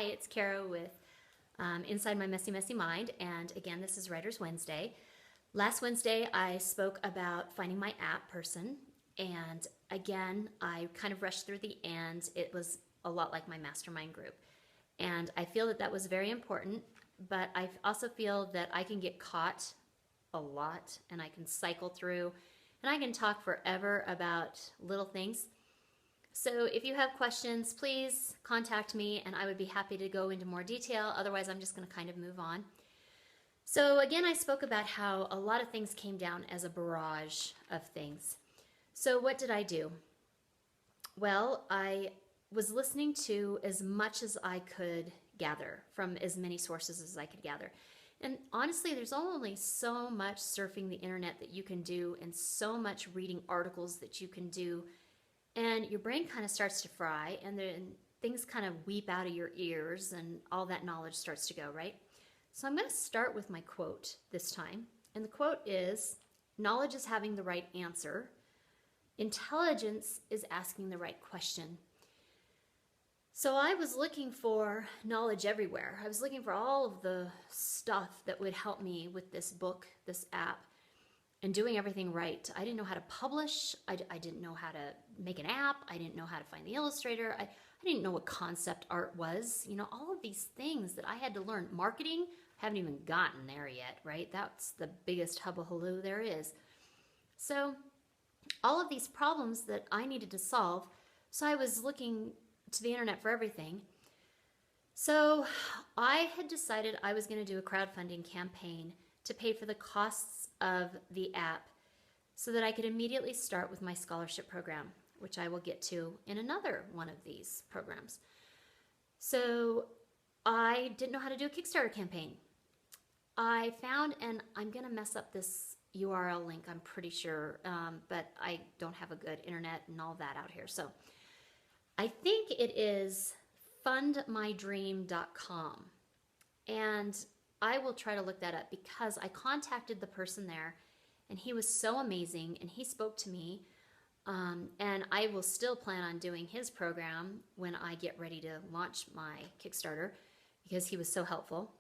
Hi, it's Kara with Inside My Messy, Messy Mind, and again, this is Writer's Wednesday. Last Wednesday, I spoke about finding my app person, and again, I kind of rushed through the end. It was a lot like my mastermind group, and I feel that that was very important, but I also feel that I can get caught a lot, and I can cycle through, and I can talk forever about little things. So if you have questions, please contact me and I would be happy to go into more detail. Otherwise, I'm just going to kind of move on. So again, I spoke about how a lot of things came down as a barrage of things. So what did I do? Well, I was listening to as much as I could gather from as many sources as I could gather. And honestly, there's only so much surfing the internet that you can do and so much reading articles that you can do. And your brain kind of starts to fry, and then things kind of weep out of your ears, and all that knowledge starts to go, right? So I'm going to start with my quote this time. And the quote is, "Knowledge is having the right answer. Intelligence is asking the right question." So I was looking for knowledge everywhere. I was looking for all of the stuff that would help me with this book, this app, and doing everything right. I didn't know how to publish. I didn't know how to make an app. I didn't know how to find the illustrator. I didn't know what concept art was. You know, all of these things that I had to learn. Marketing, haven't even gotten there yet, right? That's the biggest hubbubaloo there is. So all of these problems that I needed to solve, so I was looking to the internet for everything. So I had decided I was going to do a crowdfunding campaign to pay for the costs of the app so that I could immediately start with my scholarship program, which I will get to in another one of these programs. So I didn't know how to do a Kickstarter campaign. I found, and I'm going to mess up this URL link, I'm pretty sure, but I don't have a good internet and all that out here. So I think it is fundmydream.com. And I will try to look that up because I contacted the person there and he was so amazing and he spoke to me, and I will still plan on doing his program when I get ready to launch my Kickstarter because he was so helpful.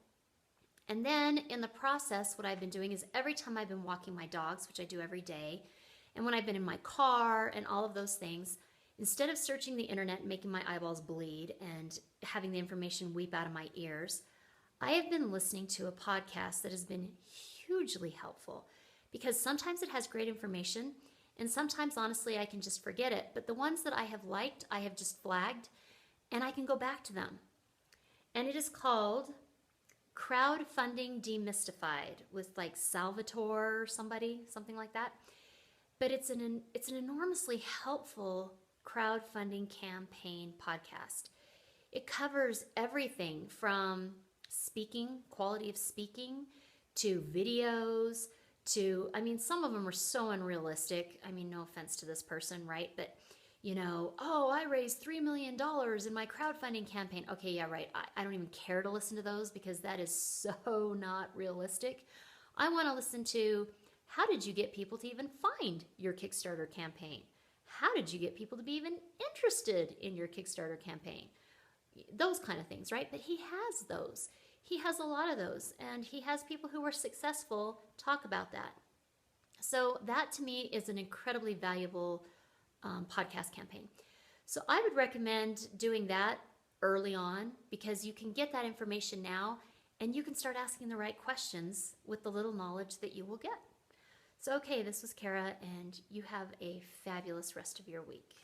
And then in the process, what I've been doing is every time I've been walking my dogs, which I do every day, and when I've been in my car and all of those things, instead of searching the internet and making my eyeballs bleed and having the information weep out of my ears, I have been listening to a podcast that has been hugely helpful because sometimes it has great information and sometimes, honestly, I can just forget it. But the ones that I have liked, I have just flagged and I can go back to them. And it is called Crowdfunding Demystified with like Salvatore or something like that. But it's an enormously helpful crowdfunding campaign podcast. It covers everything from speaking, quality of speaking, to videos, to, I mean, some of them are so unrealistic. I mean, no offense to this person, right? But, you know, oh, I raised $3 million in my crowdfunding campaign. Okay, yeah, right. I don't even care to listen to those because that is so not realistic. I want to listen to, how did you get people to even find your Kickstarter campaign? How did you get people to be even interested in your Kickstarter campaign? Those kind of things, right? But he has those. He has a lot of those, and he has people who are successful talk about that. So that to me is an incredibly valuable podcast campaign. So I would recommend doing that early on because you can get that information now and you can start asking the right questions with the little knowledge that you will get. So okay, this was Kara, and you have a fabulous rest of your week.